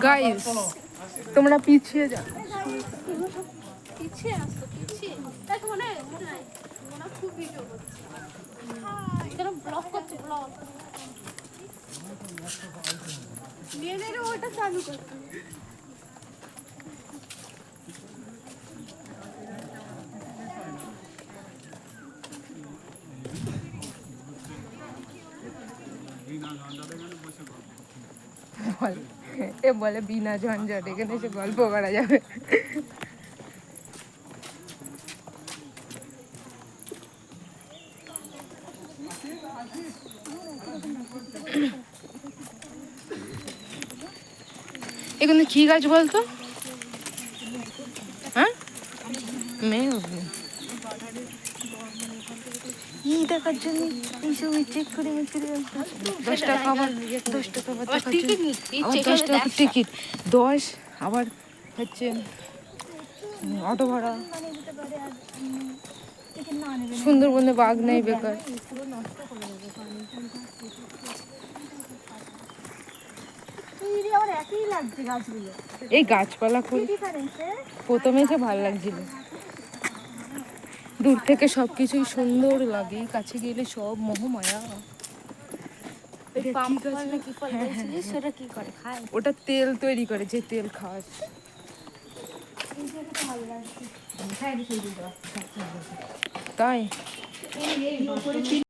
Guys তোমরা পিছিয়ে যাও। পিছিয়ে আসতো পিছিয়ে দেখ মনে হয় মনে খুব ভিডিও করছে এখানে ব্লগ করছে ব্লগ নিয়ে নিয়ে ওটা চালু করতে এ বলে বিনা ঝঞ্ঝট এখানে এসে গল্প করা যাবে। এখানে কি গাছ বলতো? হ্যাঁ দেখার জন্য এইসব চেক করে 10 টাকা আবার 10 টাকা আবার 10 টাকা টিকিট 10 আবার হচ্ছে অটো ভাড়া। সুন্দরবনে বাঘ নেই বেকার। এই গাছপালা করে প্রথমে যে ভালো লাগছিল, দূর থেকে সবকিছুই সুন্দর লাগে, কাছে গেলে সব মোহমায়া। ওটা তেল তৈরি করে, যে তেল খাস তাই।